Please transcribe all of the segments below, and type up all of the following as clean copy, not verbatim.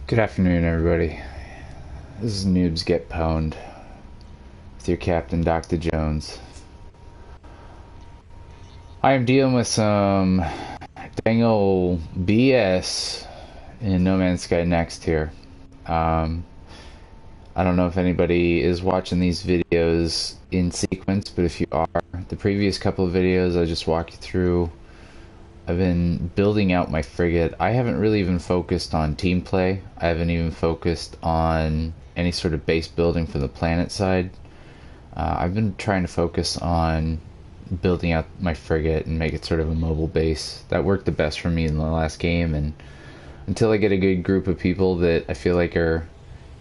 Good afternoon, everybody. This is Noobs Get Pwned with your Captain Dr. Jones. I am dealing with some dang old BS in No Man's Sky Next here. I don't know if anybody is watching these videos in sequence, but if you are, the previous couple of videos I just walked you through. I've been building out my frigate. I haven't really even focused on team play. I haven't even focused on any sort of base building for the planet side. I've been trying to focus on building out my frigate and make it sort of a mobile base. That worked the best for me in the last game, and until I get a good group of people that I feel like are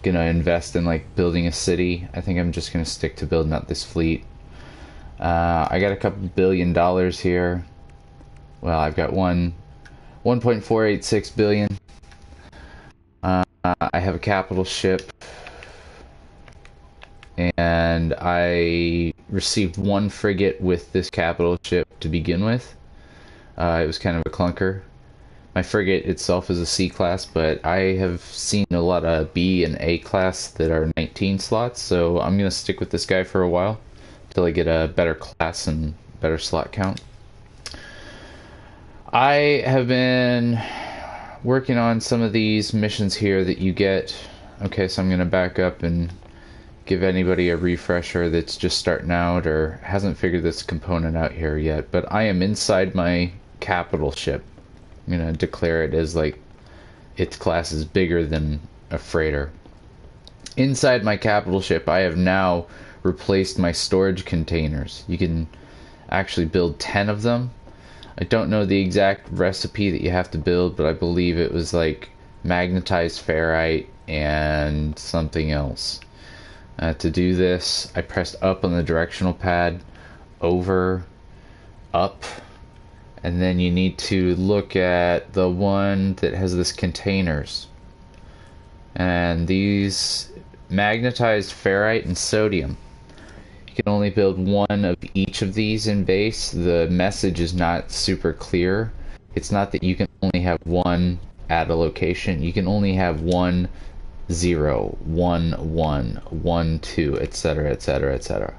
gonna invest in like building a city, I think I'm just gonna stick to building out this fleet. I got a couple $1 billion here. Well, I've got 1.486 billion. I have a capital ship, and I received one frigate with this capital ship to begin with. It was kind of a clunker. My frigate itself is a C class, but I have seen a lot of B and A class that are 19 slots, so I'm going to stick with this guy for a while until I get a better class and better slot count. I have been working on some of these missions here that you get. Okay, so I'm going to back up and give anybody a refresher that's just starting out or hasn't figured this component out here yet. But I am inside my capital ship. I'm going to declare it as like its class is bigger than a freighter. Inside my capital ship, I have now replaced my storage containers. You can actually build 10 of them. I don't know the exact recipe that you have to build, but I believe it was like magnetized ferrite and something else. To do this, I pressed up on the directional pad, over, up, and then you need to look at the one that has this containers. And these magnetized ferrite and sodium. You can only build one of each of these in base. The message is not super clear. It's not that you can only have one at a location. You can only have 1, 0, 1, 1, 1, 2, etc., etc., etc.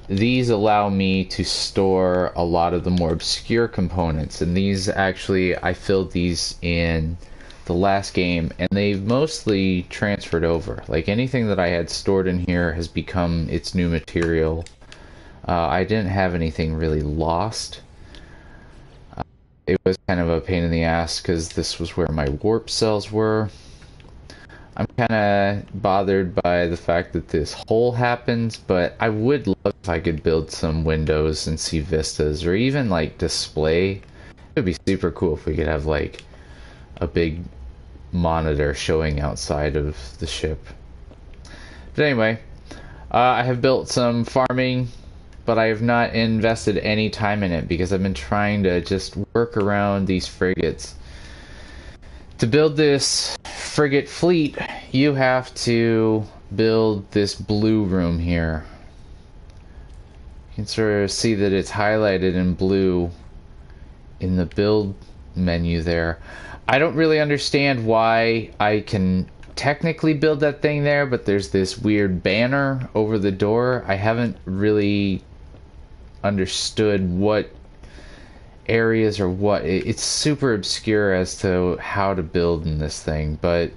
These allow me to store a lot of the more obscure components, and these actually, I filled these in the last game, and they've mostly transferred over. Like anything that I had stored in here has become its new material. I didn't have anything really lost. It was kind of a pain in the ass because this was where my warp cells were. I'm kind of bothered by the fact that this hole happens, but I would love if I could build some windows and see vistas, or even like display. It would be super cool if we could have like a big monitor showing outside of the ship. But anyway, I have built some farming, but I have not invested any time in it because I've been trying to just work around these frigates. To build this frigate fleet, you have to build this blue room here. You can sort of see that it's highlighted in blue in the build menu there. I don't really understand why I can technically build that thing there, but there's this weird banner over the door. I haven't really understood what areas or what. It's super obscure as to how to build in this thing, but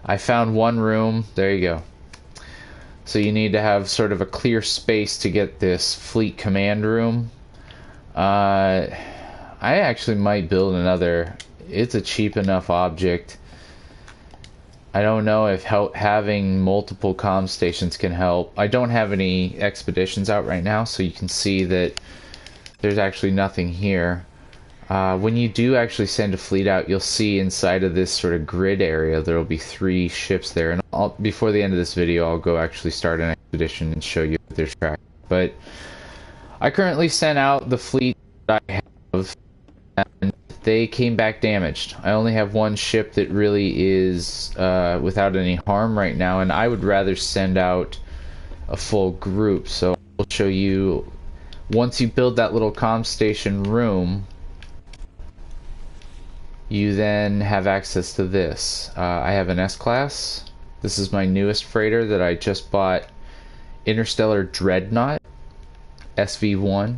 I found one room. There you go. So you need to have sort of a clear space to get this fleet command room. I actually might build another. It's a cheap enough object. I don't know if having multiple comm stations can help. I don't have any expeditions out right now, so you can see that there's actually nothing here. When you do actually send a fleet out, you'll see inside of this sort of grid area there will be 3 ships there. And before the end of this video, I'll go actually start an expedition and show you their track. But I currently sent out the fleet that I have, and they came back damaged. I only have one ship that really is without any harm right now, and I would rather send out a full group. So I'll show you, once you build that little comm station room, You then have access to this. I have an S-Class. This is my newest freighter that I just bought. Interstellar Dreadnought SV1.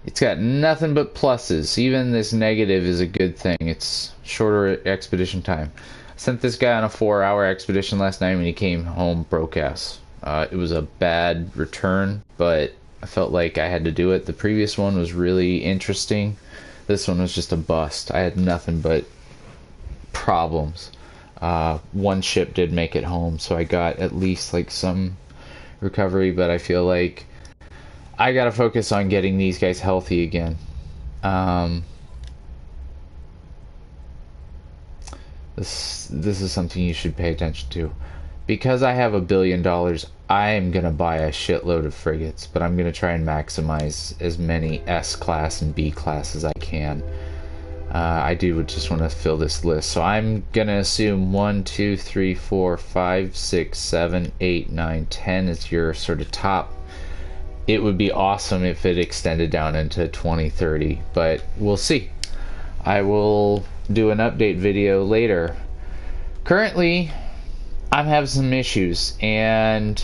It's got nothing but pluses. Even this negative is a good thing. It's shorter expedition time. I sent this guy on a 4-hour expedition last night when he came home broke ass. It was a bad return, but I felt like I had to do it. The previous one was really interesting. This one was just a bust. I had nothing but problems. One ship did make it home, so I got at least like some recovery, but I feel like I gotta focus on getting these guys healthy again. This is something you should pay attention to. Because I have $1 billion, I am gonna buy a shitload of frigates, but I'm gonna try and maximize as many S-Class and B-Class as I can. I do just want to fill this list, so I'm gonna assume 1, 2, 3, 4, 5, 6, 7, 8, 9, 10 is your sort of top. It would be awesome if it extended down into 20, 30, but we'll see. I will do an update video later. Currently, I'm having some issues, and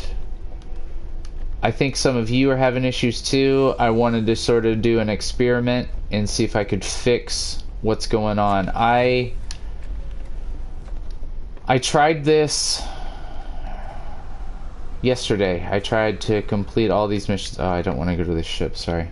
I think some of you are having issues too. I wanted to sort of do an experiment and see if I could fix what's going on. I tried this yesterday. I tried to complete all these missions. Oh, I don't want to go to this ship, sorry.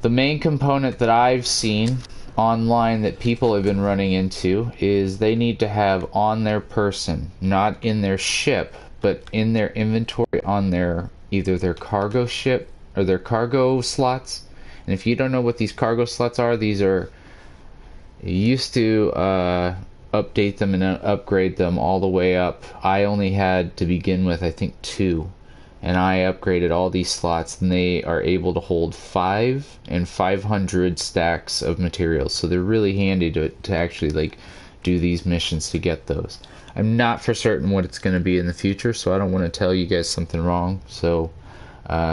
The main component that I've seen online that people have been running into is they need to have on their person, not in their ship, but in their inventory on their either their cargo ship or their cargo slots. And if you don't know what these cargo slots are, these are, you used to update them and upgrade them all the way up. I only had to begin with, I think, 2. And I upgraded all these slots, and they are able to hold 5 and 500 stacks of materials. So they're really handy to actually like do these missions to get those. I'm not for certain what it's going to be in the future, so I don't want to tell you guys something wrong. So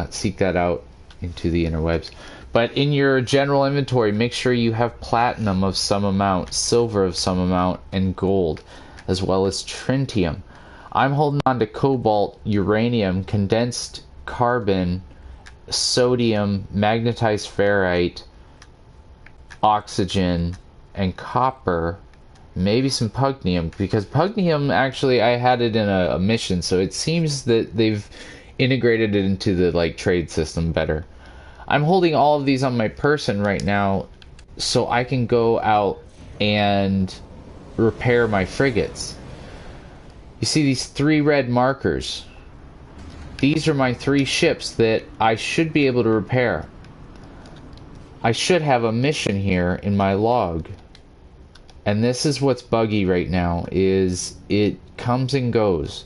seek that out into the interwebs. But in your general inventory, make sure you have platinum of some amount, silver of some amount, and gold, as well as tritium. I'm holding on to cobalt, uranium, condensed carbon, sodium, magnetized ferrite, oxygen, and copper, maybe some pugnium, because pugnium, actually, I had it in a mission, so it seems that they've integrated it into the like trade system better. I'm holding all of these on my person right now so I can go out and repair my frigates. You see these 3 red markers? These are my 3 ships that I should be able to repair. I should have a mission here in my log. And this is what's buggy right now, is it comes and goes.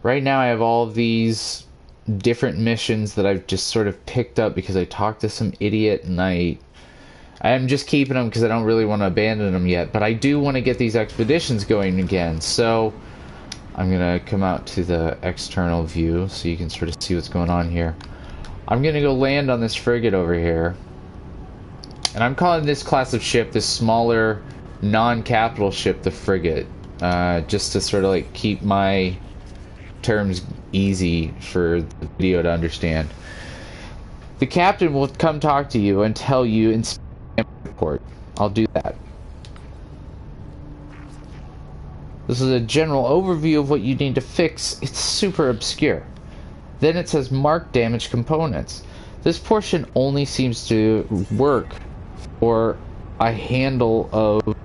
Right now I have all of these different missions that I've just sort of picked up because I talked to some idiot, and I am just keeping them because I don't really want to abandon them yet, but I do want to get these expeditions going again. So I'm gonna come out to the external view so you can sort of see what's going on here. I'm gonna go land on this frigate over here, and I'm calling this class of ship, this smaller non-capital ship, the frigate, just to sort of like keep my terms easy for the video to understand. The captain will come talk to you and tell you in report. I'll do that. This is a general overview of what you need to fix. It's super obscure. Then it says mark damage components. This portion only seems to work for a handle of...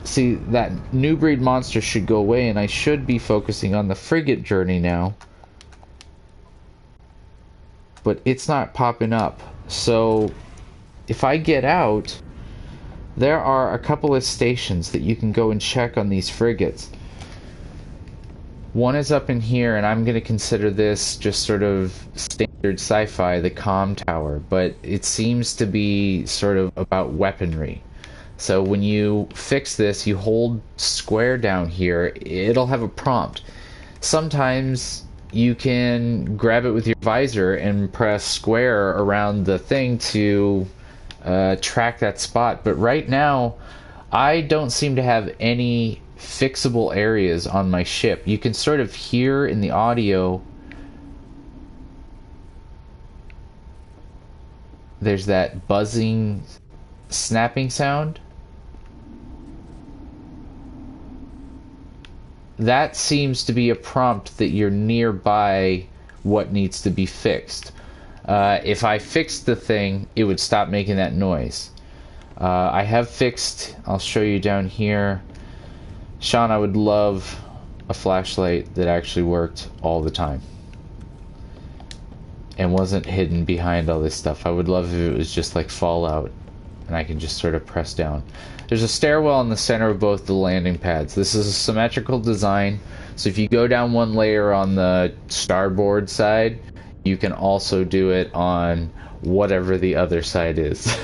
See, that new breed monster should go away, and I should be focusing on the frigate journey now. But it's not popping up. So if I get out, there are a couple of stations that you can go and check on these frigates. One is up in here, and I'm going to consider this just sort of standard sci-fi, the comm tower, but it seems to be sort of about weaponry. So when you fix this, you hold square down here, it'll have a prompt. Sometimes you can grab it with your visor and press square around the thing to track that spot. But right now, I don't seem to have any fixable areas on my ship. You can sort of hear in the audio, there's that buzzing, snapping sound. That seems to be a prompt that you're nearby what needs to be fixed. If I fixed the thing, it would stop making that noise. I have fixed, I'll show you down here. Sean, I would love a flashlight that actually worked all the time and wasn't hidden behind all this stuff. I would love if it was just like Fallout and I can just sort of press down. There's a stairwell in the center of both the landing pads. This is a symmetrical design, so if you go down one layer on the starboard side, you can also do it on whatever the other side is.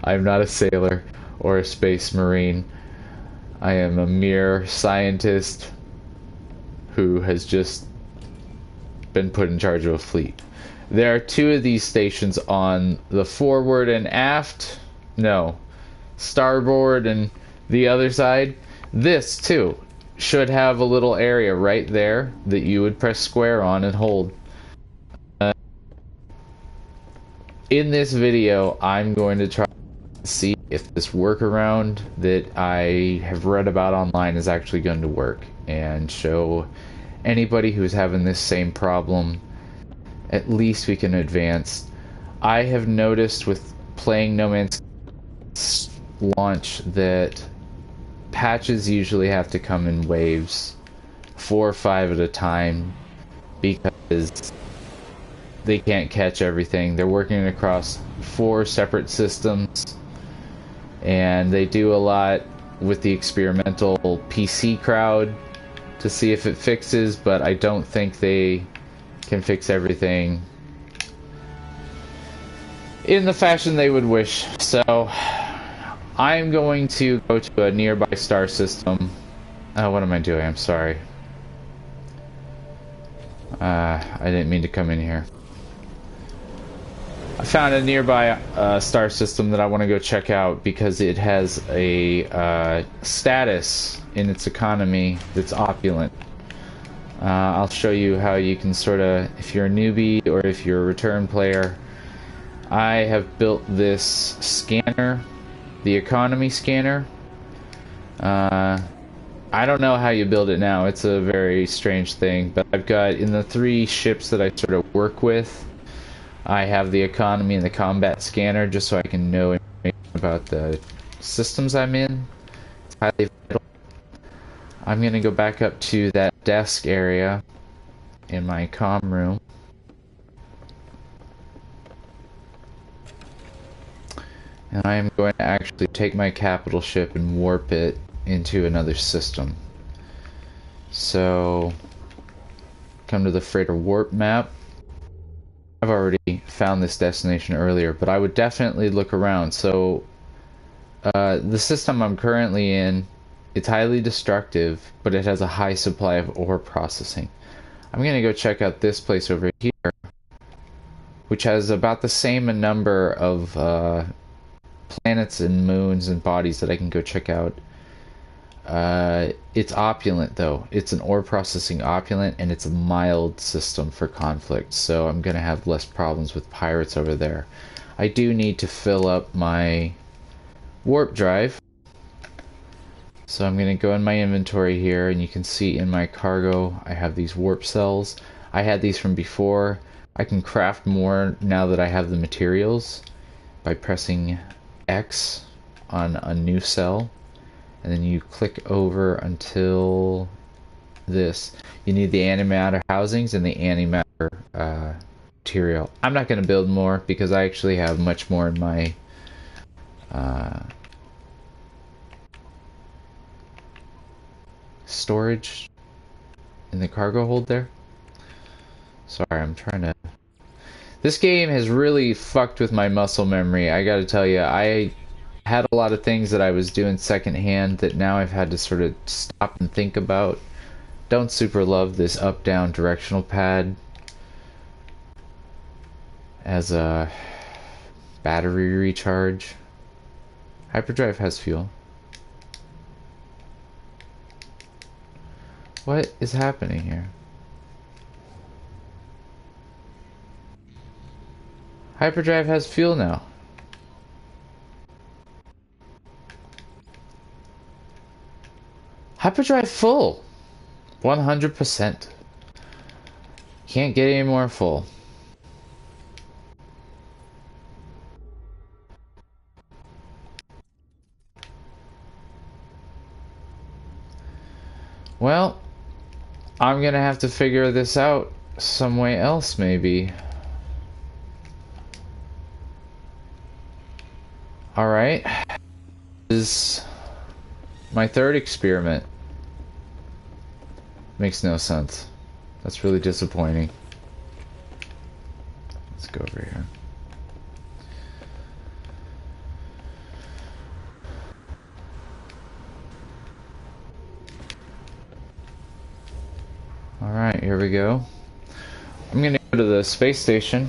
I'm not a sailor or a space marine. I am a mere scientist who has just been put in charge of a fleet. There are two of these stations on the forward and aft. No, starboard and the other side. This too should have a little area right there that you would press square on and hold. In this video, I'm going to try to see if this workaround that I have read about online is actually going to work, and show anybody who's having this same problem, at least we can advance. I have noticed with playing No Man's launch that patches usually have to come in waves, 4 or 5 at a time, because they can't catch everything. They're working across 4 separate systems, and they do a lot with the experimental PC crowd to see if it fixes, but I don't think they can fix everything in the fashion they would wish. So I'm going to go to a nearby star system. What am I doing? I'm sorry. I didn't mean to come in here. I found a nearby star system that I want to go check out because it has a status in its economy that's opulent. I'll show you how you can sort of, if you're a newbie or if you're a return player. I have built this scanner, the economy scanner. I don't know how you build it now. It's a very strange thing, but I've got, in the 3 ships that I sort of work with, I have the economy and the combat scanner just so I can know information about the systems I'm in. It's highly vital. I'm going to go back up to that desk area in my comm room. And I am going to actually take my capital ship and warp it into another system. So, come to the freighter warp map. I've already found this destination earlier, but I would definitely look around. So, the system I'm currently in, it's highly destructive, but it has a high supply of ore processing. I'm going to go check out this place over here, which has about the same number of planets and moons and bodies that I can go check out. It's opulent though. It's an ore processing opulent, and it's a mild system for conflict, so I'm gonna have less problems with pirates over there. I do need to fill up my warp drive, so I'm gonna go in my inventory here, and you can see in my cargo I have these warp cells. I had these from before. I can craft more now that I have the materials by pressing X on a new cell, and then you click over until this. You need the antimatter housings and the antimatter material. I'm not going to build more because I actually have much more in my storage in the cargo hold there. Sorry, I'm trying to... This game has really fucked with my muscle memory. I gotta tell you, I had a lot of things that I was doing secondhand that now I've had to sort of stop and think about. Don't super love this up-down directional pad as a Battery recharge. Hyperdrive has fuel. What is happening here? Hyperdrive has fuel now. Hyperdrive full. 100%. Can't get any more full. Well, I'm gonna have to figure this out some way else, maybe. Alright. This is my third experiment. Makes no sense. That's really disappointing. Let's go over here. Alright, here we go. I'm gonna go to the space station.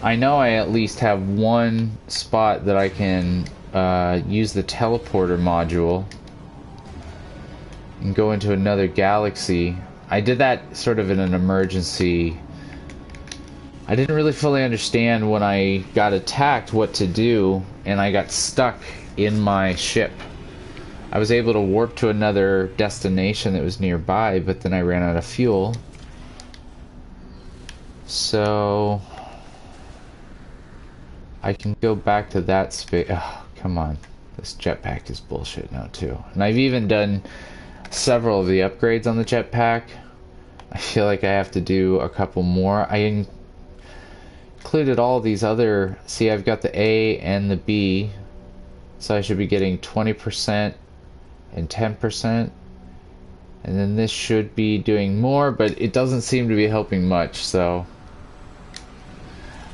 I know I at least have one spot that I can use the teleporter module and go into another galaxy. I did that sort of in an emergency. I didn't really fully understand when I got attacked what to do, and I got stuck in my ship. I was able to warp to another destination that was nearby, but then I ran out of fuel. So I can go back to that space. Oh, come on. This jetpack is bullshit now too. And I've even done several of the upgrades on the jetpack. I feel like I have to do a couple more. I included all these other... See, I've got the A and the B. So I should be getting 20% and 10%. And then this should be doing more, but it doesn't seem to be helping much, so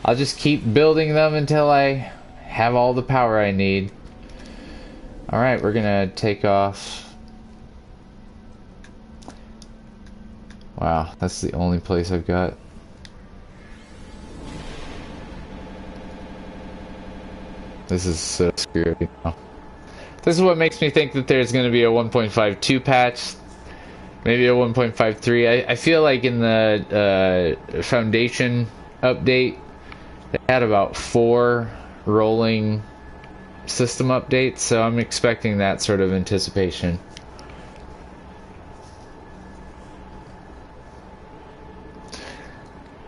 I'll just keep building them until I have all the power I need. Alright, we're gonna take off. Wow, that's the only place I've got. This is so scary now. This is what makes me think that there's going to be a 1.52 patch, maybe a 1.53. I feel like in the Foundation update, they had about 4 rolling system updates, so I'm expecting that sort of anticipation.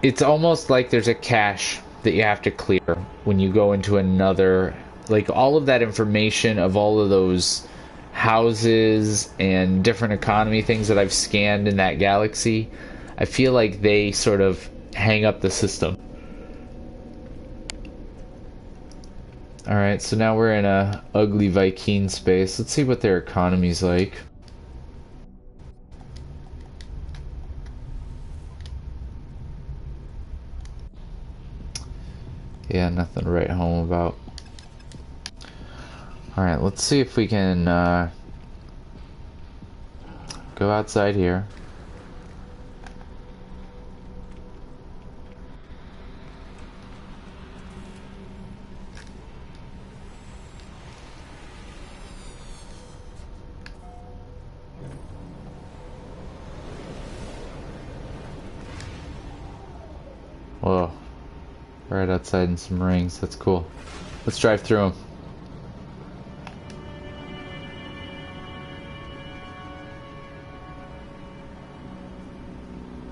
It's almost like there's a cache that you have to clear when you go into another... Like, all of that information of all of those houses and different economy things that I've scanned in that galaxy, I feel like they sort of hang up the system. Alright, so now we're in a ugly Vy'keen space. Let's see what their economy's like. Yeah, nothing to write home about. Alright, let's see if we can go outside here. Whoa. Right outside in some rings. That's cool. Let's drive through them.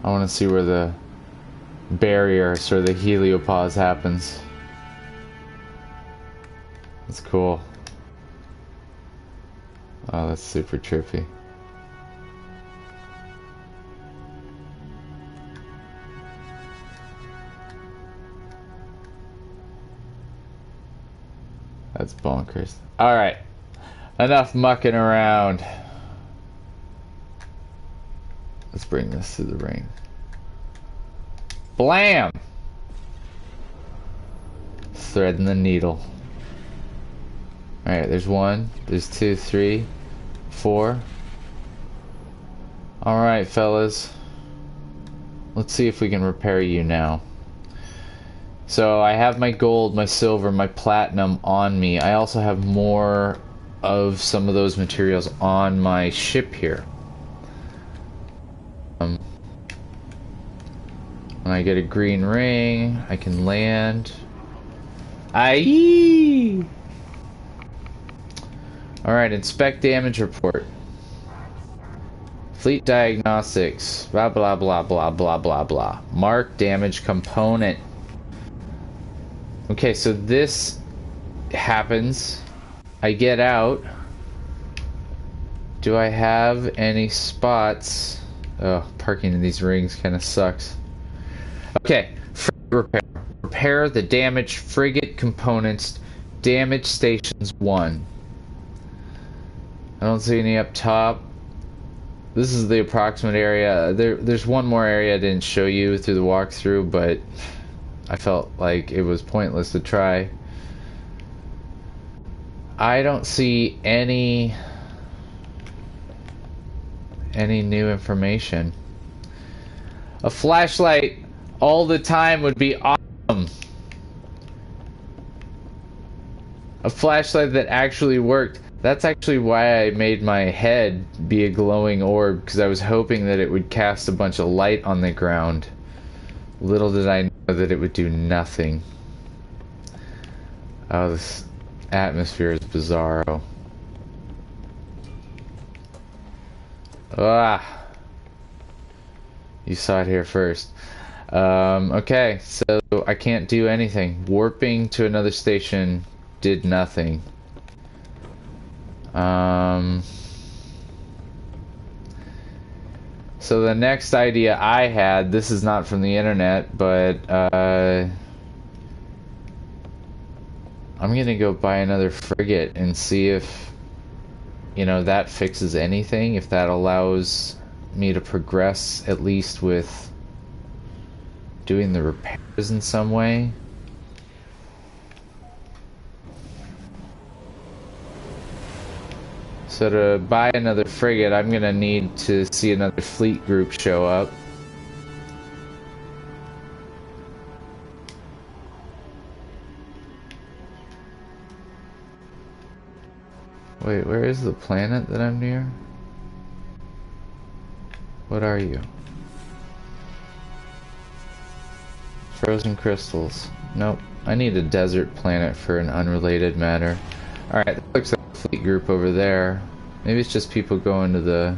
I want to see where the barrier, sort of the heliopause happens. That's cool. Oh, that's super trippy. That's bonkers. Alright. Enough mucking around. Let's bring this to the ring. Blam! Threading the needle. Alright, there's 1, there's 2, 3, 4. Alright, fellas. Let's see if we can repair you now. So I have my gold, my silver, my platinum on me. I also have more of some of those materials on my ship here. When I get a green ring, I can land. Aye! Alright, inspect damage report. Fleet diagnostics. Blah, blah, blah, blah, blah, blah, blah. Mark damage component. Okay, so this happens. I get out. Do I have any spots? Oh, parking in these rings kind of sucks. Okay, repair. Repair the damaged frigate components. Damage stations 1. I don't see any up top. This is the approximate area. There's one more area I didn't show you through the walkthrough, but I felt like it was pointless to try. I don't see any new information. A flashlight all the time would be awesome. A flashlight that actually worked. That's actually why I made my head be a glowing orb, because I was hoping that it would cast a bunch of light on the ground. Little did I know that it would do nothing. Oh, this atmosphere is bizarro. Ah! You saw it here first. Okay, so I can't do anything. Warping to another station did nothing. So the next idea I had, this is not from the internet, but I'm gonna go buy another frigate and see if, you know, that fixes anything, if that allows me to progress at least with doing the repairs in some way. So to buy another frigate, I'm gonna need to see another fleet group show up. Wait, where is the planet that I'm near? What are you? Frozen crystals. Nope. I need a desert planet for an unrelated matter. Alright, that looks like a fleet group over there. Maybe it's just people going to the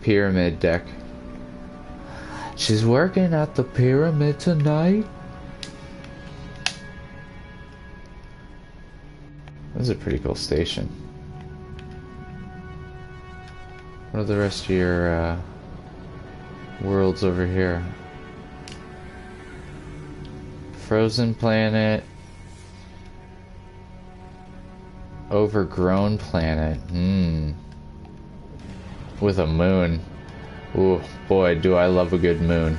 pyramid deck. She's working at the pyramid tonight. This is a pretty cool station. What are the rest of your worlds over here? Frozen planet. Overgrown planet. With a moon. Ooh, boy, do I love a good moon.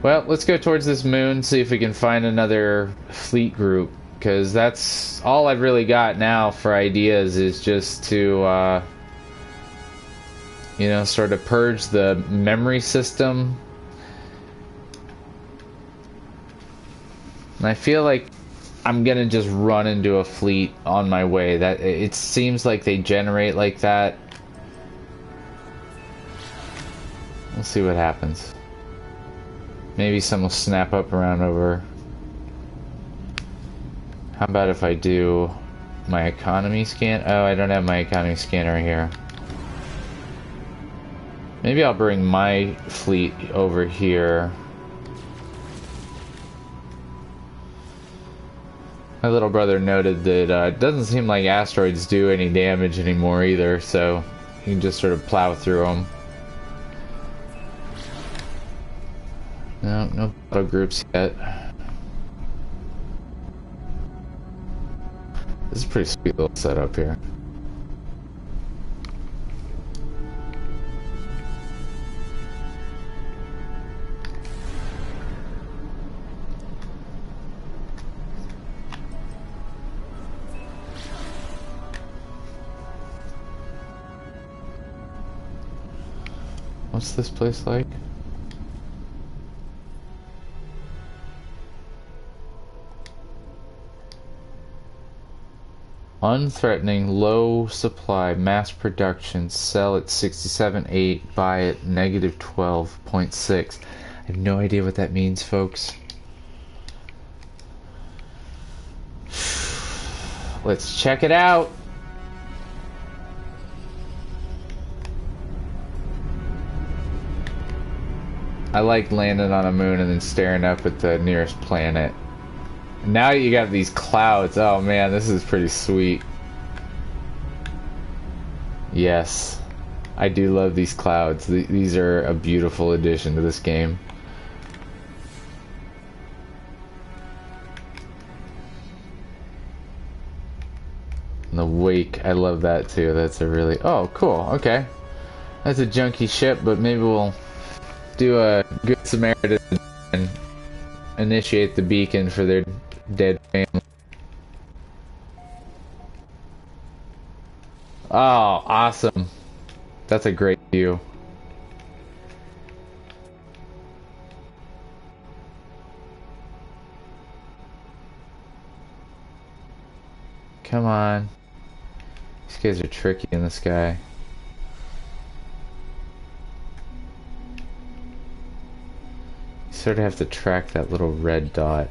Well, let's go towards this moon, see if we can find another fleet group. Because that's all I've really got now for ideas, is just to, you know, sort of purge the memory system. And I feel like I'm gonna just run into a fleet on my way. That it seems like they generate like that. We'll see what happens. Maybe some will snap up around over. How about if I do my economy scan? Oh, I don't have my economy scanner here. Maybe I'll bring my fleet over here. My little brother noted that it doesn't seem like asteroids do any damage anymore either, so you can just sort of plow through them. No battle groups yet. This is a pretty sweet little setup here. What's this place like? Unthreatening, low supply, mass production, sell at 67.8, buy at negative 12.6. I have no idea what that means, folks. Let's check it out. I like landing on a moon and then staring up at the nearest planet. Now you got these clouds. Oh man, this is pretty sweet. Yes, I do love these clouds. These are a beautiful addition to this game. And the wake, I love that too. That's a really... Oh, cool. Okay. That's a junky ship, but maybe we'll do a good Samaritan and initiate the beacon for their dead family. Oh, awesome. That's a great view. Come on. These guys are tricky in the sky. You sort of have to track that little red dot.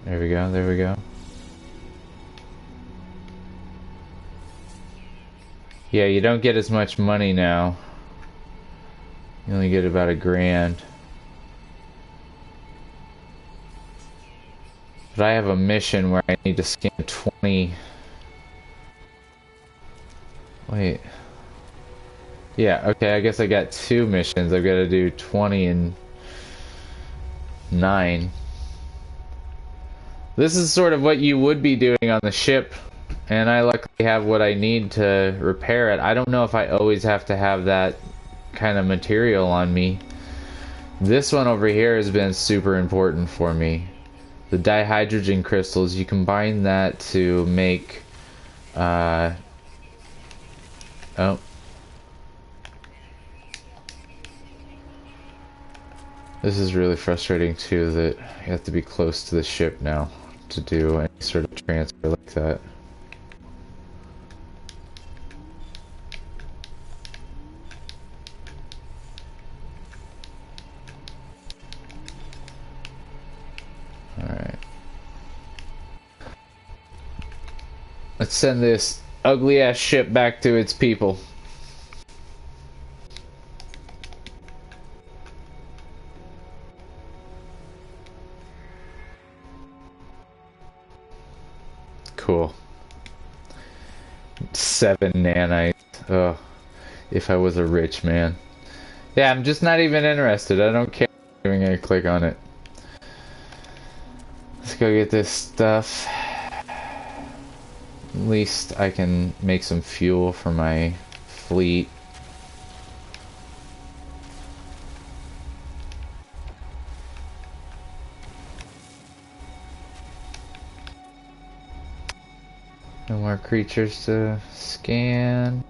There we go, there we go. Yeah, you don't get as much money now. You only get about $1,000. But I have a mission where I need to scan 20... Wait. Yeah, okay, I guess I got 2 missions. I've got to do 20 and 9. This is sort of what you would be doing on the ship, and I luckily have what I need to repair it. I don't know if I always have to have that kind of material on me. This one over here has been super important for me. The dihydrogen crystals, you combine that to make... Oh. This is really frustrating too, that you have to be close to the ship now to do any sort of transfer like that. Alright. Let's send this ugly ass ship back to its people. Cool. 7 nanites. Oh, if I was a rich man. Yeah, I'm just not even interested. I don't care. I'm even gonna click on it. Let's go get this stuff. At least I can make some fuel for my fleet. No more creatures to scan.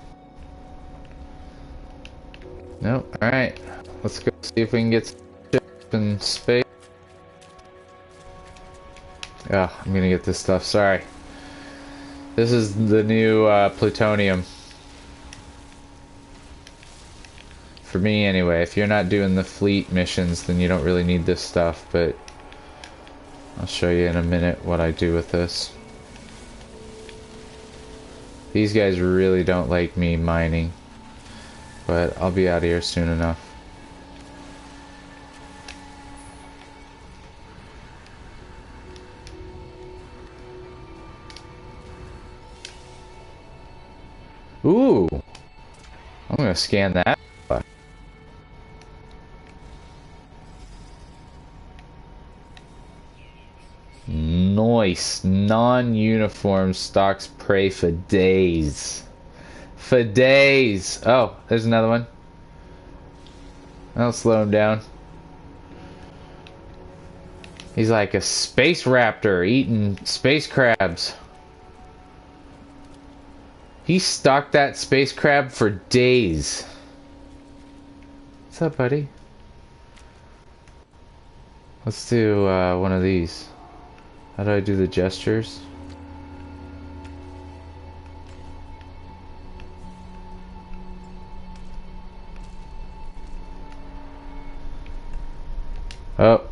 Nope. Alright. Let's go see if we can get some ship in space. Oh, I'm gonna get this stuff. Sorry. This is the new plutonium. For me, anyway. If you're not doing the fleet missions, then you don't really need this stuff, but I'll show you in a minute what I do with this. These guys really don't like me mining, but I'll be out of here soon enough. Ooh! I'm gonna scan that. Nice. Non-uniform stocks prey for days. For days! Oh, there's another one. I'll slow him down. He's like a space raptor eating space crabs. He stalked that space crab for days. What's up, buddy? Let's do one of these. How do I do the gestures? Oh.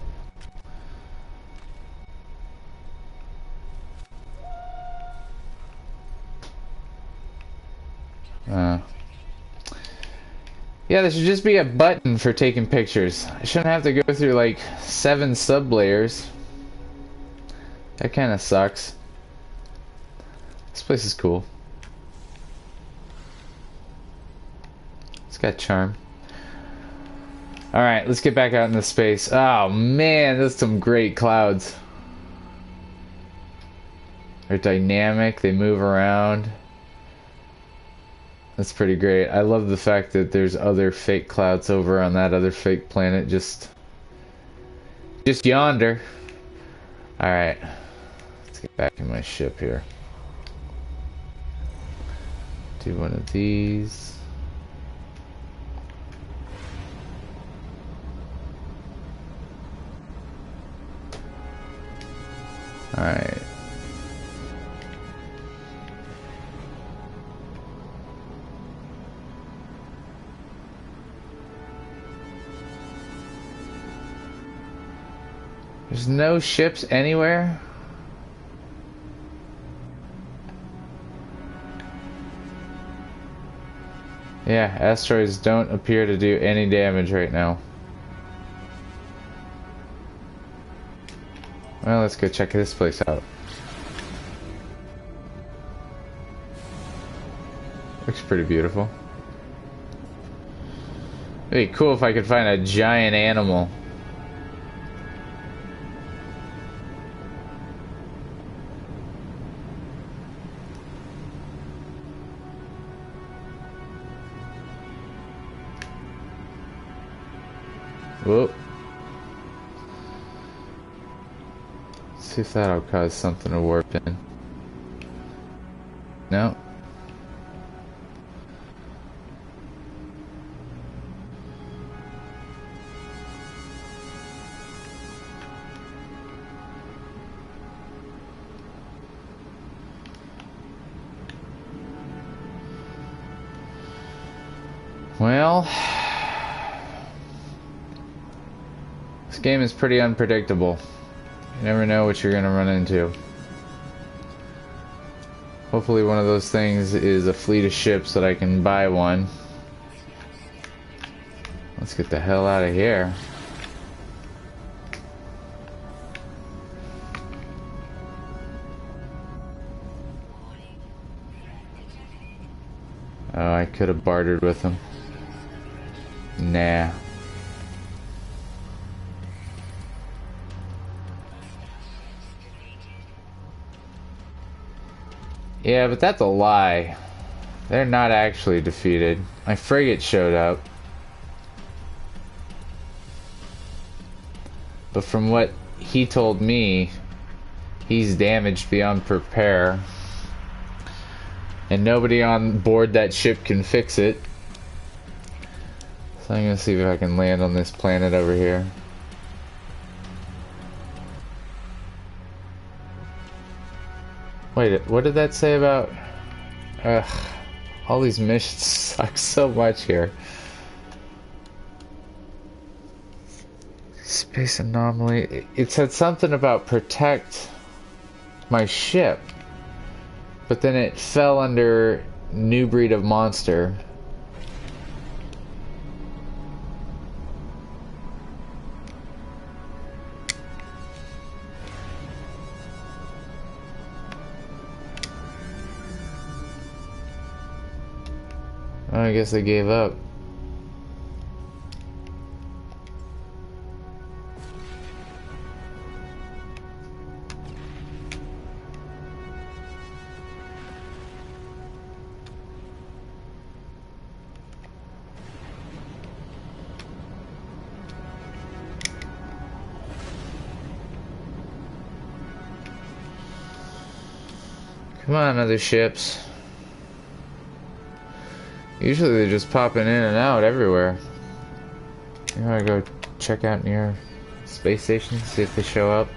Yeah, there should just be a button for taking pictures. I shouldn't have to go through like 7 sub layers. That kind of sucks. This place is cool. It's got charm. Alright, let's get back out into space. Oh man, those are some great clouds. They're dynamic, they move around. That's pretty great. I love the fact that there's other fake clouds over on that other fake planet just yonder. Alright. Let's get back in my ship here. Do one of these. Alright. There's no ships anywhere? Yeah, asteroids don't appear to do any damage right now. Well, let's go check this place out. Looks pretty beautiful. It'd be cool if I could find a giant animal. Whoop. Let's see if that'll cause something to warp in. No. Well, this game is pretty unpredictable. You never know what you're gonna run into. Hopefully one of those things is a fleet of ships that I can buy one. Let's get the hell out of here. Oh, I could have bartered with them. Nah. Yeah, but that's a lie. They're not actually defeated. My frigate showed up. But from what he told me, he's damaged beyond repair. And nobody on board that ship can fix it. So I'm gonna see if I can land on this planet over here. Wait, what did that say about... Ugh, all these missions suck so much here. Space anomaly. It said something about protect my ship. But then it fell under new breed of monster. Oh, I guess they gave up. Come on, other ships. Usually they're just popping in and out everywhere. You wanna go check out near space station, see if they show up?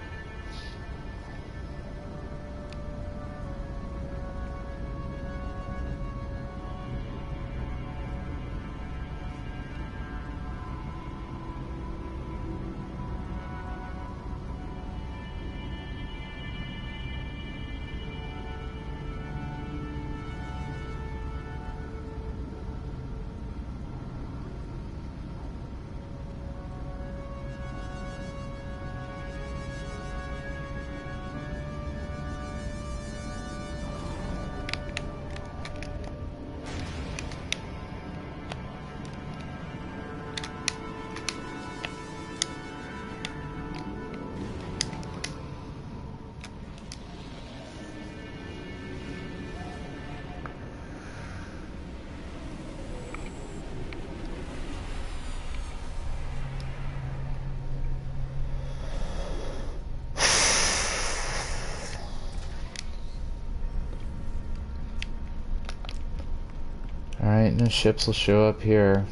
Alright, no ships will show up here.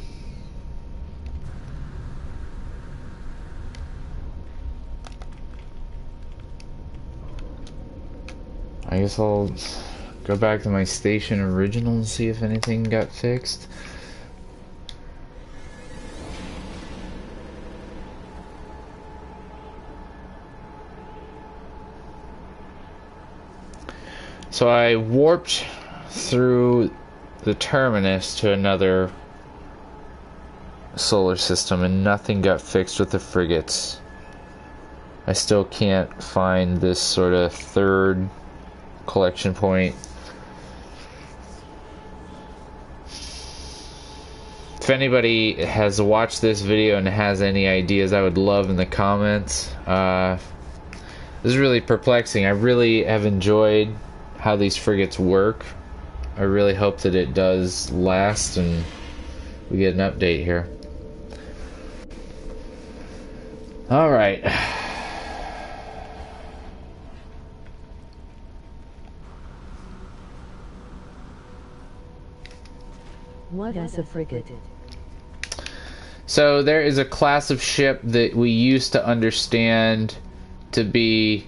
I guess I'll go back to my station original and see if anything got fixed. So I warped through the terminus to another solar system and nothing got fixed with the frigates. I still can't find this sort of third collection point. If anybody has watched this video and has any ideas, I would love in the comments. This is really perplexing. I really have enjoyed how these frigates work. I really hope that it does last and we get an update here. Alright. What is a frigate? So there is a class of ship that we used to understand to be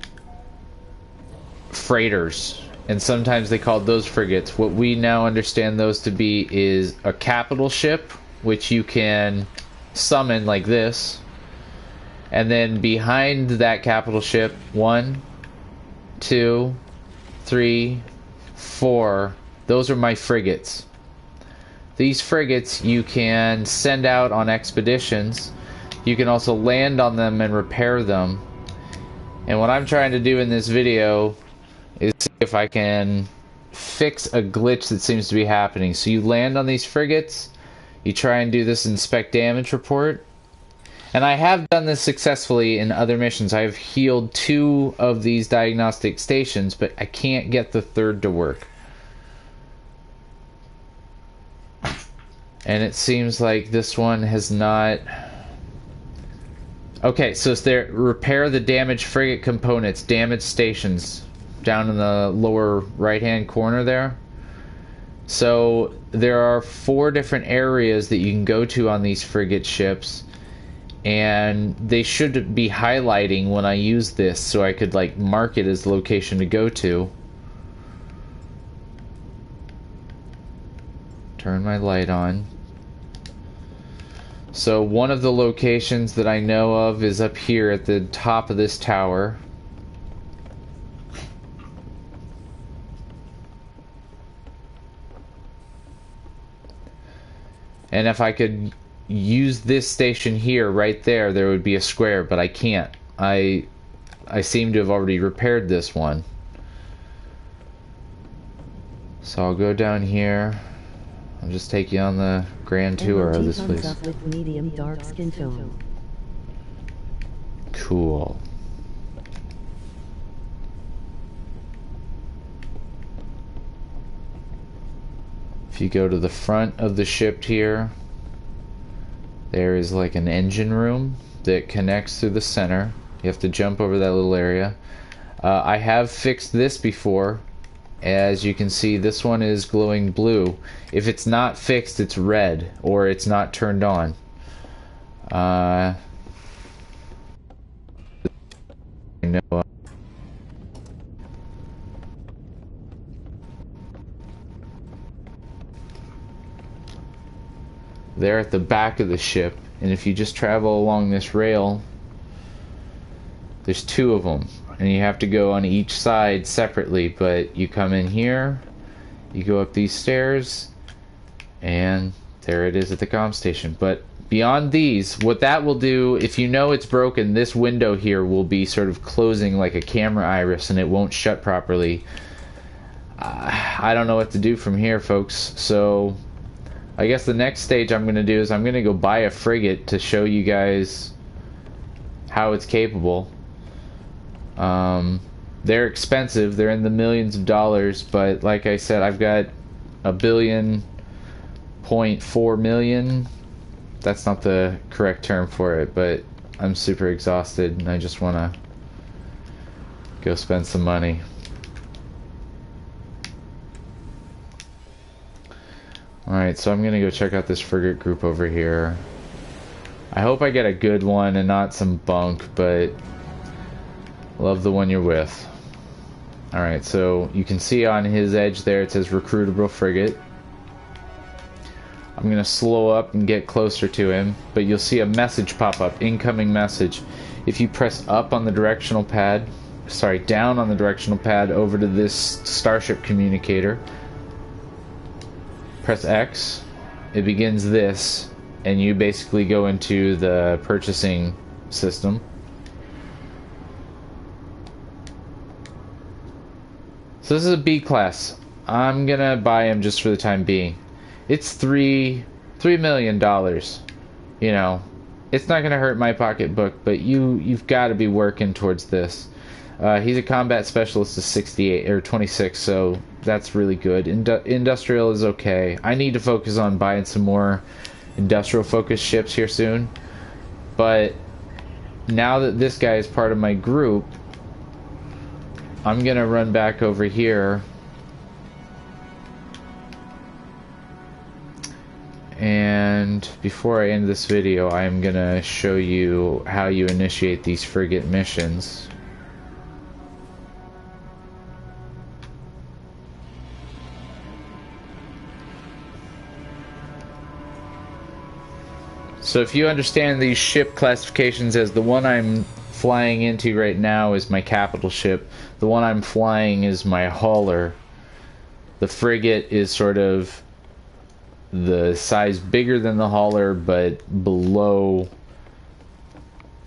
freighters, and sometimes they called those frigates. What we now understand those to be is a capital ship, which you can summon like this, and then behind that capital ship, 1, 2, 3, 4, those are my frigates. These frigates you can send out on expeditions. You can also land on them and repair them. And what I'm trying to do in this video is see if I can fix a glitch that seems to be happening. So you land on these frigates, you try and do this inspect damage report. And I have done this successfully in other missions. I've healed 2 of these diagnostic stations, but I can't get the third to work. And it seems like this one has not. Okay, so it's there. Repair the damaged frigate components, damaged stations, down in the lower right-hand corner there. So there are 4 different areas that you can go to on these frigate ships, and they should be highlighting when I use this, so I could like mark it as the location to go to. Turn my light on. So one of the locations that I know of is up here at the top of this tower. And if I could use this station here, right there, there would be a square, but I can't. I seem to have already repaired this one. So I'll go down here. I'll just take you on the grand tour of this place. With medium dark skin tone. Cool. If you go to the front of the ship here, there is like an engine room that connects through the center. You have to jump over that little area. I have fixed this before. As you can see, this one is glowing blue. If it's not fixed, it's red, or it's not turned on. I know. They're at the back of the ship, and if you just travel along this rail, there's two of them, and you have to go on each side separately. But you come in here, you go up these stairs, and there it is at the comm station. But beyond these, what that will do, if you know it's broken, this window here will be sort of closing like a camera iris, and it won't shut properly. I don't know what to do from here, folks. So I guess the next stage I'm going to do is I'm going to go buy a frigate to show you guys how it's capable. They're expensive. They're in the millions of dollars, but like I said, I've got $1.4 billion. That's not the correct term for it, but I'm super exhausted and I just want to go spend some money. Alright, so I'm gonna go check out this frigate group over here. I hope I get a good one and not some bunk, but love the one you're with. Alright, so you can see on his edge there it says recruitable frigate. I'm gonna slow up and get closer to him, but you'll see a message pop up, incoming message. If you press up on the directional pad, sorry, down on the directional pad over to this starship communicator, press X, it begins this, and you basically go into the purchasing system. So this is a B class. I'm gonna buy him just for the time being. It's $3 million. You know, it's not gonna hurt my pocketbook, but you've got to be working towards this. He's a combat specialist of 68 or 26, so that's really good. Industrial is okay. I need to focus on buying some more industrial focused ships here soon. But now that this guy is part of my group, I'm gonna run back over here and before I end this video, I'm gonna show you how you initiate these frigate missions. So if you understand these ship classifications, as the one I'm flying into right now is my capital ship, the one I'm flying is my hauler. The frigate is sort of the size bigger than the hauler, but below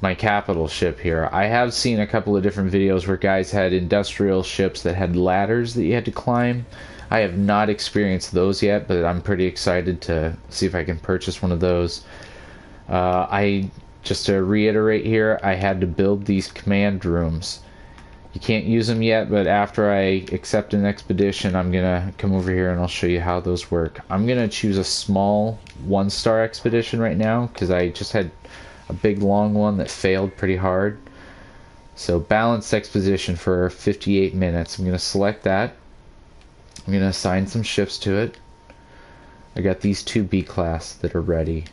my capital ship here. I have seen a couple of different videos where guys had industrial ships that had ladders that you had to climb. I have not experienced those yet, but I'm pretty excited to see if I can purchase one of those. Just to reiterate here, I had to build these command rooms. You can't use them yet, but after I accept an expedition, I'm gonna come over here and I'll show you how those work. I'm gonna choose a small 1-star expedition right now because I just had a big long one that failed pretty hard. So balanced expedition for 58 minutes. I'm gonna select that. I'm gonna assign some ships to it. I got these 2 B class that are ready.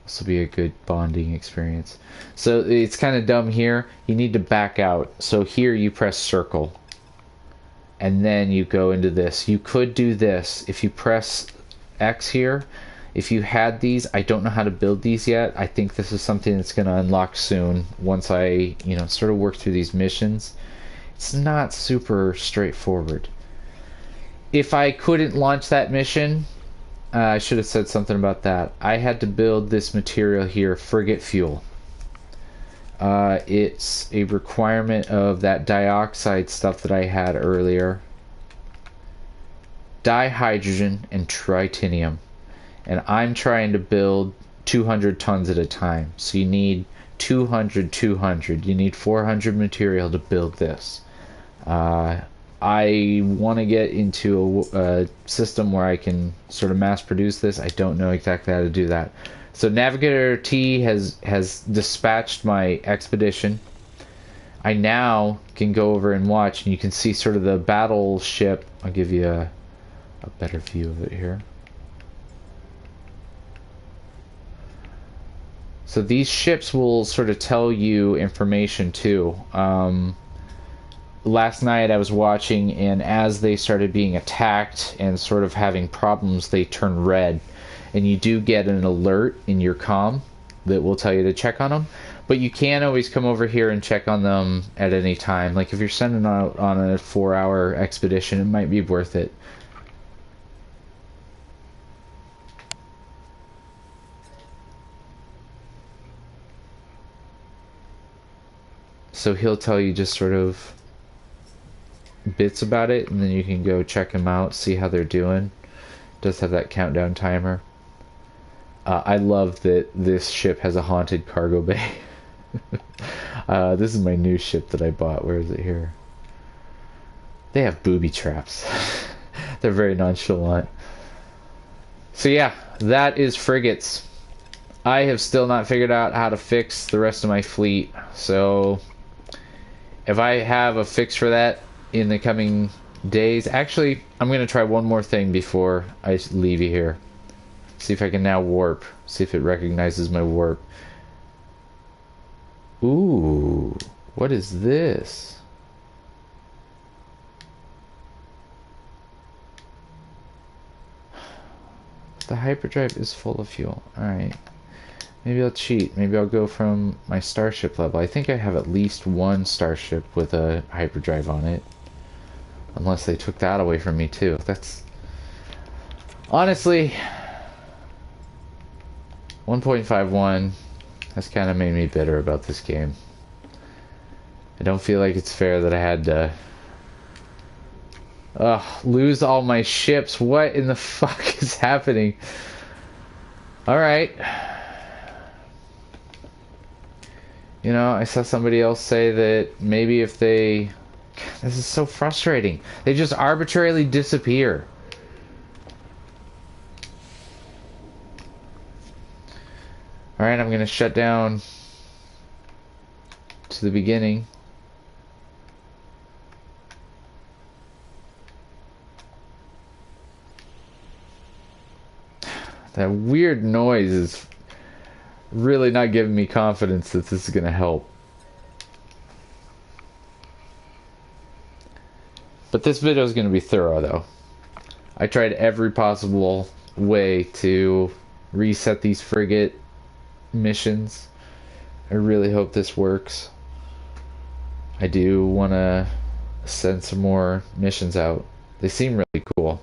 This will be a good bonding experience. So it's kind of dumb here. You need to back out. So here you press circle. And then you go into this. You could do this. If you press X here, if you had these, I don't know how to build these yet. I think this is something that's going to unlock soon once I, sort of work through these missions. It's not super straightforward. If I couldn't launch that mission, I should have said something about that. I had to build this material here, frigate fuel. It's a requirement of that dioxide stuff that I had earlier. Dihydrogen and tritinium. And I'm trying to build 200 tons at a time. So you need 200. You need 400 material to build this. I want to get into a system where I can sort of mass produce this. I don't know exactly how to do that. So Navigator T has dispatched my expedition. I now can go over and watch, and you can see sort of the battleship. I'll give you a better view of it here. So these ships will sort of tell you information too. Last night I was watching, and as they started being attacked and sort of having problems, they turn red. And you do get an alert in your comm that will tell you to check on them. But you can always come over here and check on them at any time. Like if you're sending out on a 4-hour expedition, it might be worth it. So he'll tell you just sort of bits about it, and then you can go check them out, see how they're doing. It does have that countdown timer. I love that this ship has a haunted cargo bay. This is my new ship that I bought. Where is it here? They have booby traps. They're very nonchalant. So yeah, that is frigates. I have still not figured out how to fix the rest of my fleet. So if I have a fix for that in the coming days, actually, I'm going to try one more thing before I leave you here. See if I can now warp. See if it recognizes my warp. Ooh, what is this? The hyperdrive is full of fuel. Alright. Maybe I'll cheat. Maybe I'll go from my starship level. I think I have at least one starship with a hyperdrive on it. Unless they took that away from me too. That's... Honestly... 1.51 has kind of made me bitter about this game. I don't feel like it's fair that I had to lose all my ships. What in the fuck is happening? Alright. You know, I saw somebody else say that maybe if they... This is so frustrating. They just arbitrarily disappear. Alright, I'm going to shut down to the beginning. That weird noise is really not giving me confidence that this is going to help. But this video is going to be thorough, though. I tried every possible way to reset these frigate missions. I really hope this works. I do want to send some more missions out. They seem really cool.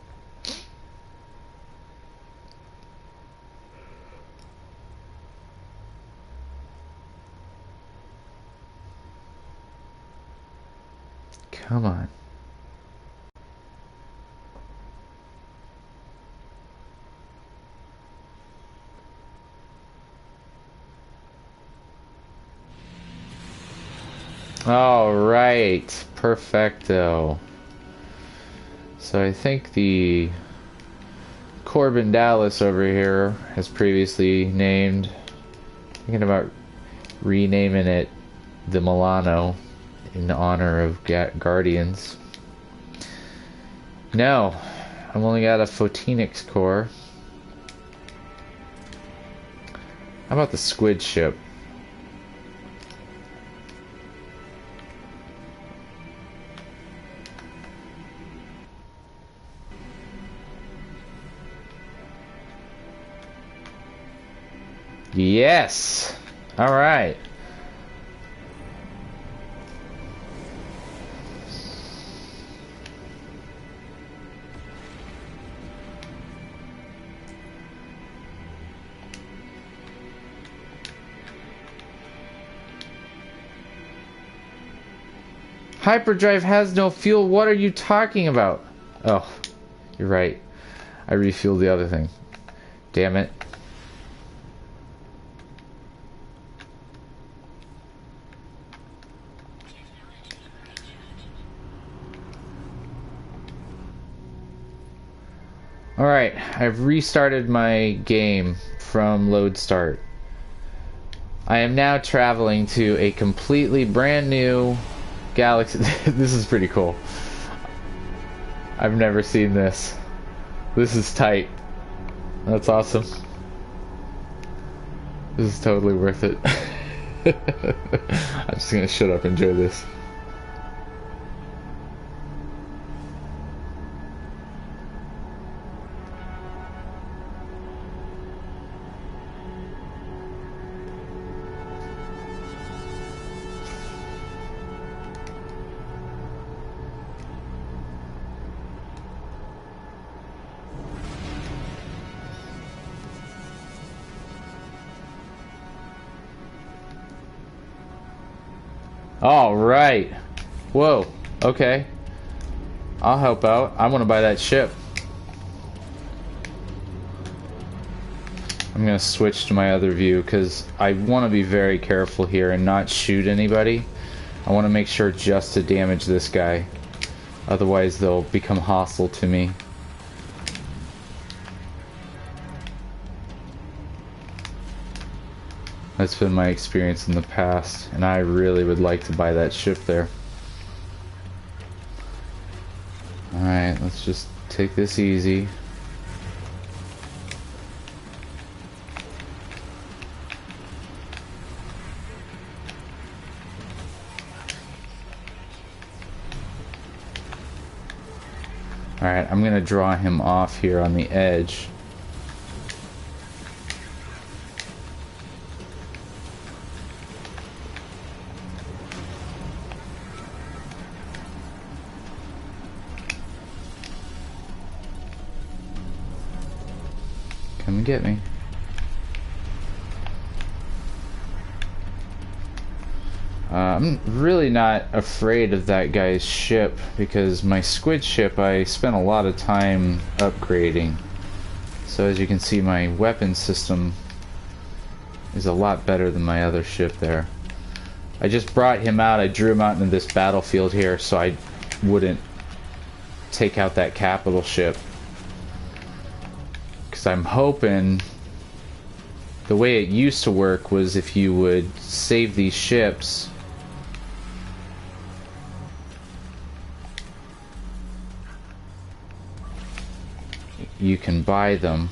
Come on. All right, perfecto. So I think the Corbin Dallas over here has previously named, thinking about renaming it the Milano in honor of Guardians. No, I've only got a Phoenix core. How about the squid ship? Yes! Alright. Hyperdrive has no fuel. What are you talking about? Oh, you're right. I refueled the other thing. Damn it. Alright, I've restarted my game from load start. I am now traveling to a completely brand new Galaxy. This is pretty cool. I've never seen this. This is tight. That's awesome. This is totally worth it. I'm just gonna shut up and enjoy this. All right. Whoa. Okay. I'll help out. I want to buy that ship. I'm going to switch to my other view because I want to be very careful here and not shoot anybody. I want to make sure just to damage this guy. Otherwise they'll become hostile to me. That's been my experience in the past, and I really would like to buy that ship there. Alright, let's just take this easy. Alright, I'm gonna draw him off here on the edge. Come and get me. I'm really not afraid of that guy's ship because my squid ship I spent a lot of time upgrading. So as you can see, my weapon system is a lot better than my other ship there. I just brought him out, I drew him out into this battlefield here so I wouldn't take out that capital ship. Because I'm hoping the way it used to work was if you would save these ships, you can buy them.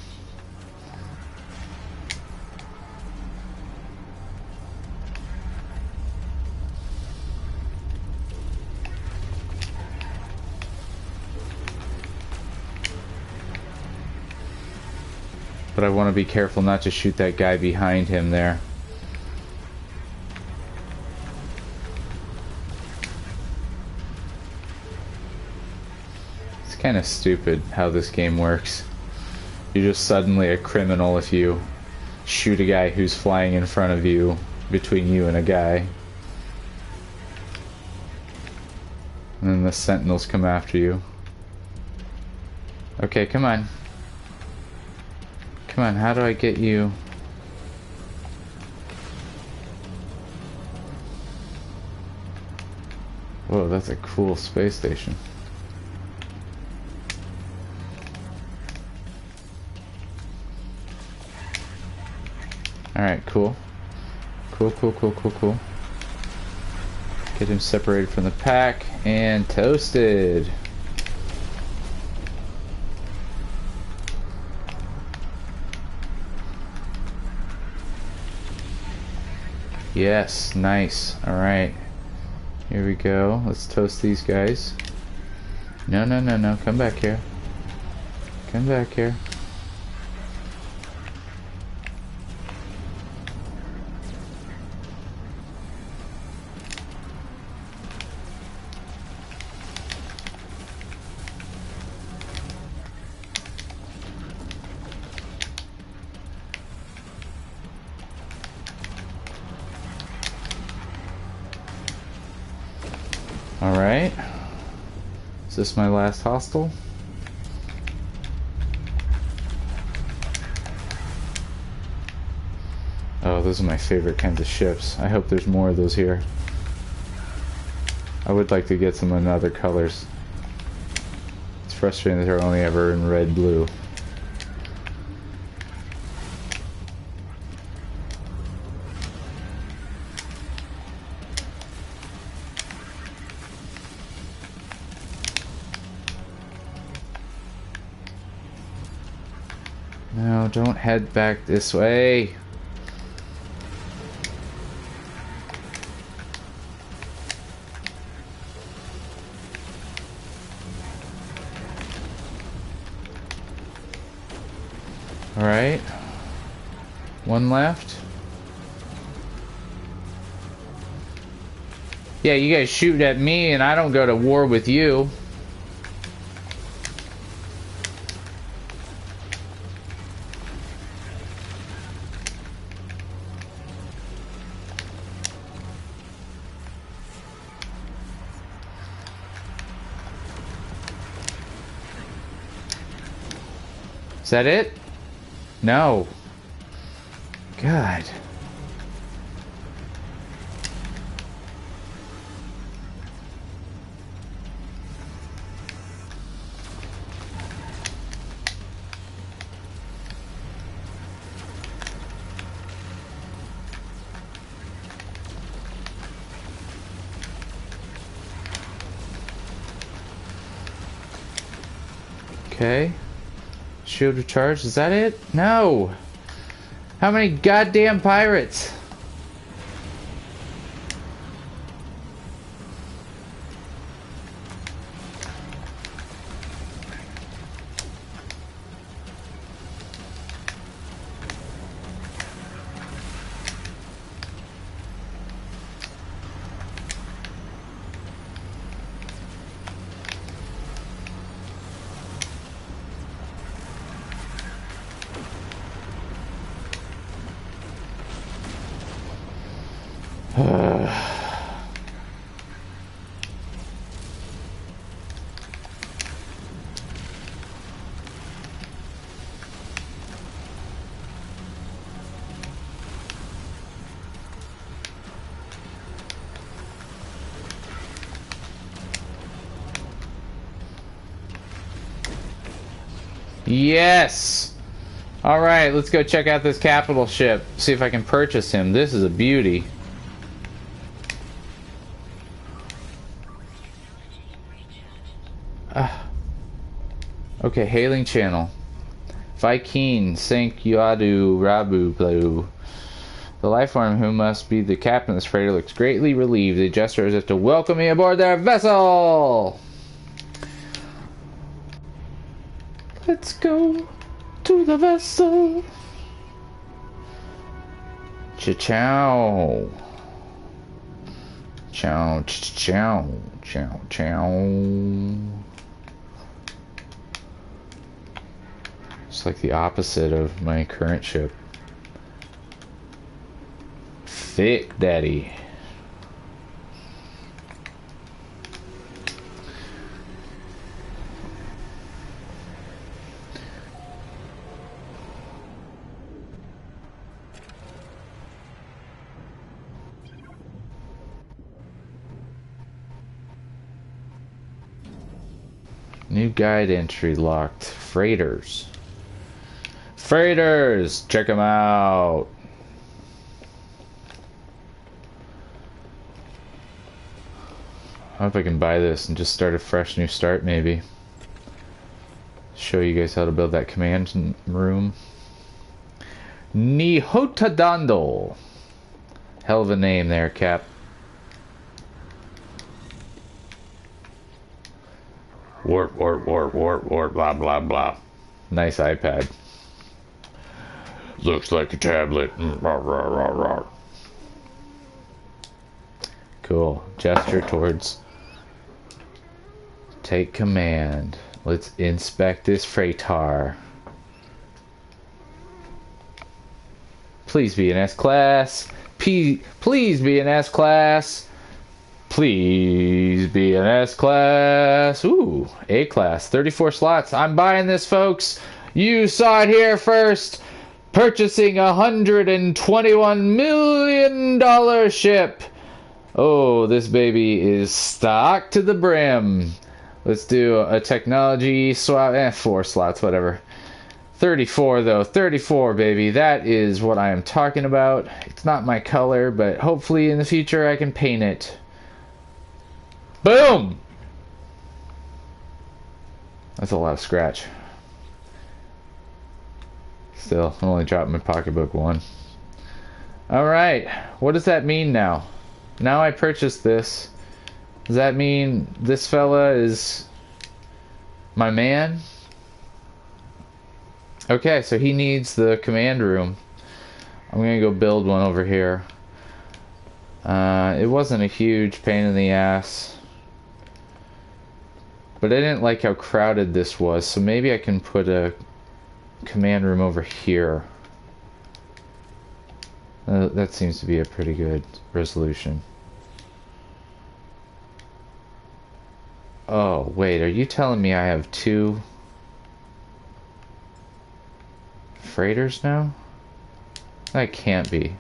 But I want to be careful not to shoot that guy behind him there. It's kind of stupid how this game works. You're just suddenly a criminal if you shoot a guy who's flying in front of you, between you and a guy. And then the sentinels come after you. Okay, come on. Come on, how do I get you? Whoa, that's a cool space station. Alright, cool. Cool. Get him separated from the pack and toasted. Yes, nice. Alright. Here we go. Let's toast these guys. No. Come back here. Come back here. Alright. Is this my last hostile? Oh, those are my favorite kinds of ships. I hope there's more of those here. I would like to get some in other colors. It's frustrating that they're only ever in red, blue. No, don't head back this way. Alright. One left. Yeah, you guys shoot at me and I don't go to war with you. Is that it? No. God. Okay. Shield recharged. Is that it? No. How many goddamn pirates? Yes! Alright, let's go check out this capital ship. See if I can purchase him. This is a beauty. Okay, hailing channel. Viking, Sank Yuadu, Rabu, Blue. The lifeform who must be the captain of this freighter looks greatly relieved. They gesture as if to welcome me aboard their vessel! Let's go to the vessel. Cha-chow. Chow, chow, chow, chow. It's like the opposite of my current ship. Thick daddy. New guide entry locked. Freighters. Freighters! Check them out. I hope I can buy this and just start a fresh new start, maybe. Show you guys how to build that command room. Nihotadando. Hell of a name there, Cap. Warp, warp, warp, warp, warp, blah, blah, blah. Nice iPad. Looks like a tablet. Rah, rah, rah, rah. Cool. Gesture towards... Take command. Let's inspect this freighter. Please be an S-class. Please be an S-class. Please be an S-class. Ooh, A-class. 34 slots. I'm buying this, folks. You saw it here first. Purchasing a $121 million ship. Oh, this baby is stocked to the brim. Let's do a technology swap. 4 slots, whatever. 34 though. 34, baby. That is what I am talking about. It's not my color, but hopefully in the future I can paint it. Boom! That's a lot of scratch. Still, I only dropped my pocketbook one. Alright, what does that mean now? Now I purchased this. Does that mean this fella is my man? Okay, so he needs the command room. I'm gonna go build one over here. It wasn't a huge pain in the ass. But I didn't like how crowded this was, so maybe I can put a command room over here. That seems to be a pretty good resolution. Oh, wait, are you telling me I have 2 freighters now? That can't be.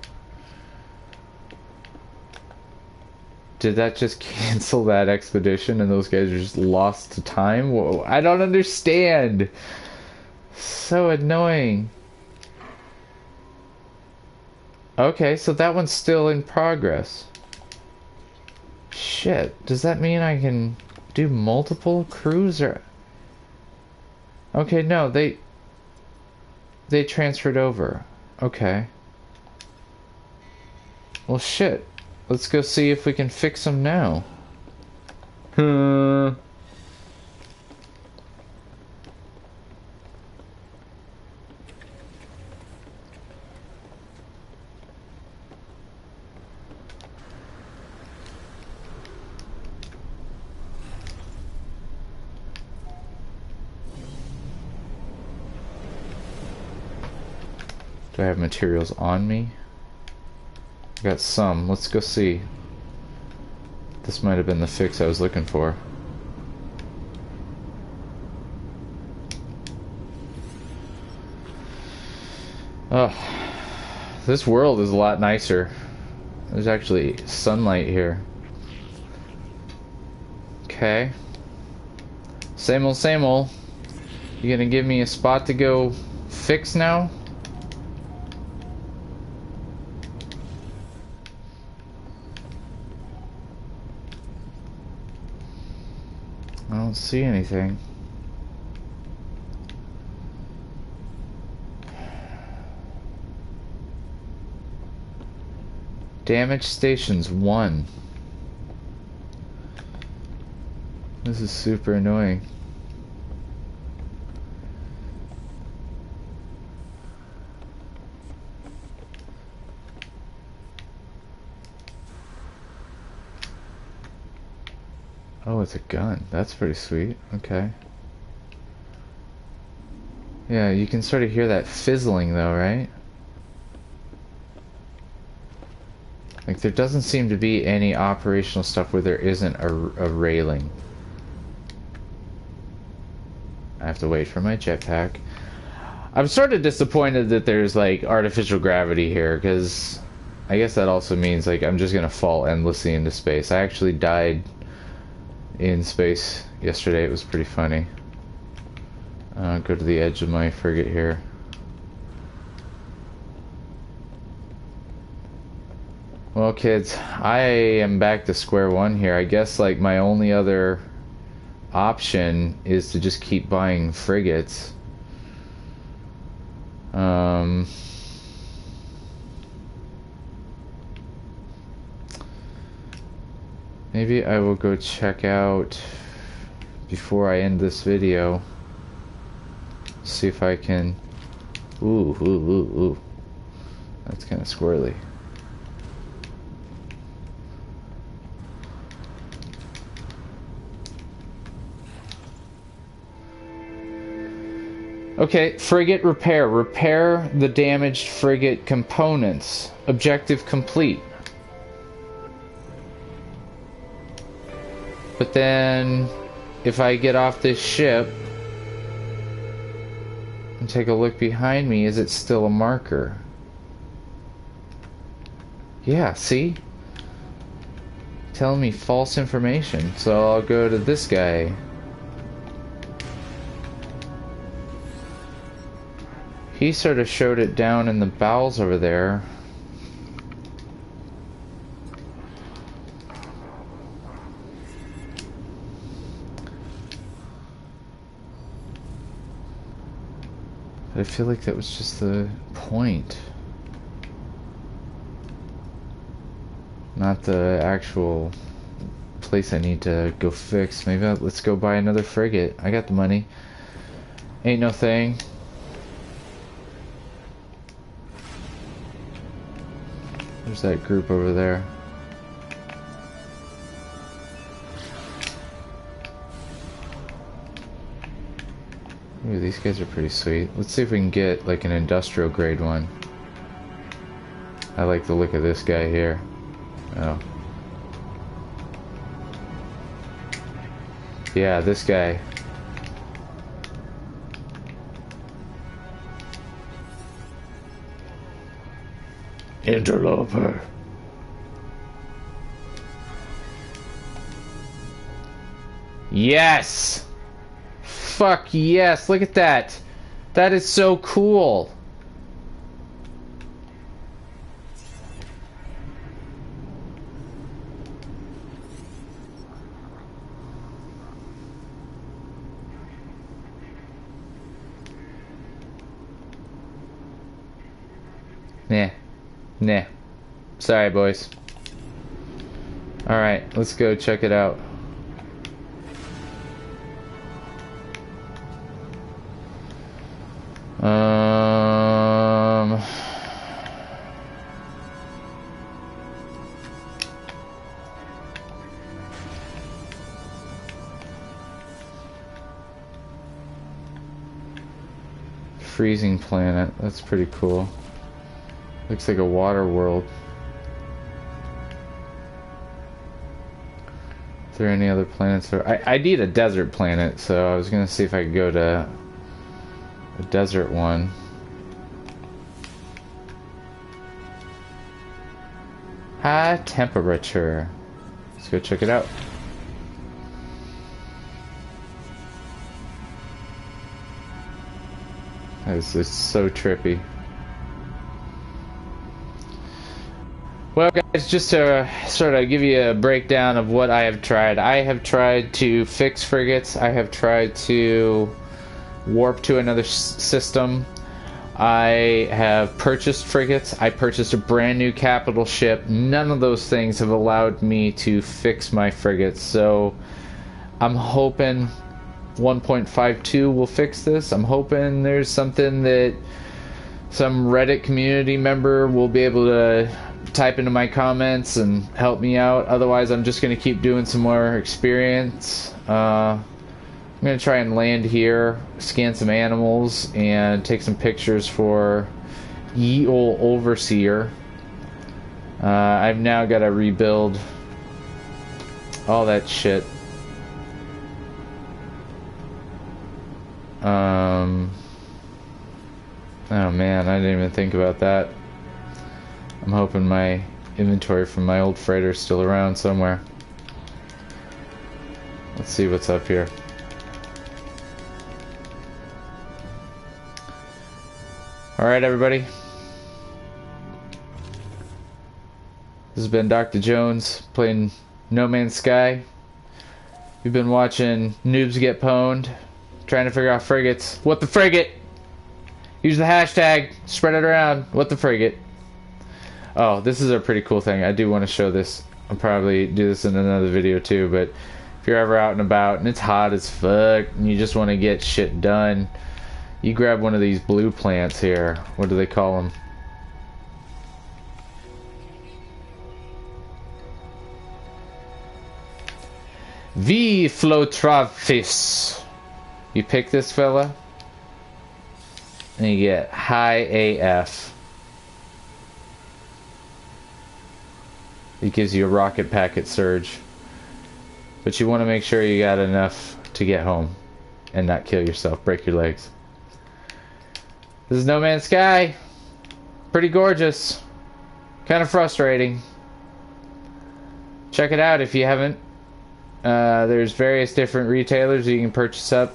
Did that just cancel that expedition and those guys are just lost to time? Whoa, I don't understand. So annoying. Okay, so that one's still in progress. Shit, does that mean I can do multiple crews or... Okay, no, they transferred over. Okay. Well, shit. Let's go see if we can fix them now. Do I have materials on me? I got some. Let's go see. This might have been the fix I was looking for. Oh, this world is a lot nicer. There's actually sunlight here. Okay. Same old, same old. You gonna give me a spot to go fix now? I don't see anything. Damage stations 1. This is super annoying. Oh, it's a gun. That's pretty sweet. Okay. Yeah, you can sort of hear that fizzling though, right? Like, there doesn't seem to be any operational stuff where there isn't a railing. I have to wait for my jetpack. I'm sort of disappointed that there's, like, artificial gravity here, because I guess that also means, like, I'm just gonna fall endlessly into space. I actually died in space yesterday. It was pretty funny. Go to the edge of my frigate here. Well, kids, I am back to square one here. I guess, like, my only other option is to just keep buying frigates. Maybe I will go check out, before I end this video, see if I can... Ooh. That's kind of squirrely. Okay, frigate repair. Repair the damaged frigate components. Objective complete. But then, if I get off this ship and take a look behind me, is it still a marker? Yeah, see? Telling me false information. So I'll go to this guy. He sort of showed it down in the bowels over there. I feel like that was just the point. Not the actual place I need to go fix. Maybe let's go buy another frigate. I got the money. Ain't no thing. There's that group over there. Ooh, these guys are pretty sweet. Let's see if we can get like an industrial grade one. I like the look of this guy here. Oh. Yeah, this guy. Interloper. Yes! Fuck yes, look at that. That is so cool. Nah. Nah. Sorry, boys. Alright, let's go check it out. Freezing planet. That's pretty cool. Looks like a water world. Is there any other planets? I need a desert planet, so I was gonna see if I could go to a desert one. High temperature. Let's go check it out. This is so trippy. Well, guys, just to sort of give you a breakdown of what I have tried. I have tried to fix frigates. I have tried to warp to another system. I have purchased frigates. I purchased a brand new capital ship. None of those things have allowed me to fix my frigates. So I'm hoping 1.52 will fix this. I'm hoping there's something that some Reddit community member will be able to type into my comments and help me out. Otherwise, I'm just going to keep doing some more experience. I'm going to try and land here, scan some animals, and take some pictures for Ye Ol' Overseer. I've now got to rebuild all that shit. Oh man, I didn't even think about that. I'm hoping my inventory from my old freighter is still around somewhere. Let's see what's up here. Alright, everybody. This has been Dr. Jones playing No Man's Sky. We've been watching noobs get pwned, trying to figure out frigates. What the frigate? Use the hashtag, spread it around. What the frigate? Oh, this is a pretty cool thing. I do want to show this. I'll probably do this in another video too, but if you're ever out and about and it's hot as fuck and you just want to get shit done, you grab one of these blue plants here. What do they call them? V. Flotravis. You pick this fella and you get high AF. It gives you a rocket packet surge. But you want to make sure you got enough to get home and not kill yourself, break your legs. This is No Man's Sky. Pretty gorgeous. Kind of frustrating. Check it out if you haven't. There's various different retailers you can purchase up.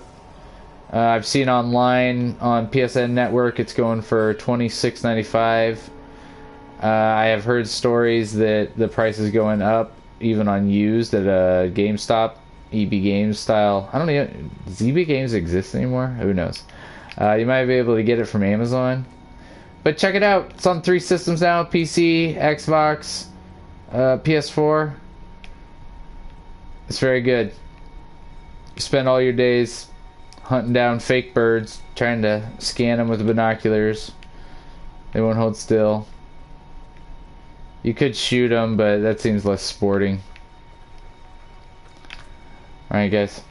I've seen online on PSN Network it's going for $26.95. I have heard stories that the price is going up even on used at a GameStop, EB Games style. I don't know, does EB Games exist anymore? Who knows? You might be able to get it from Amazon. But check it out. It's on 3 systems now. PC, Xbox, PS4. It's very good. You spend all your days hunting down fake birds, trying to scan them with binoculars. They won't hold still. You could shoot them, but that seems less sporting. Alright guys,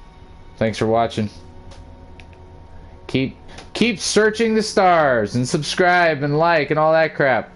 thanks for watching. Keep searching the stars and subscribe and like and all that crap.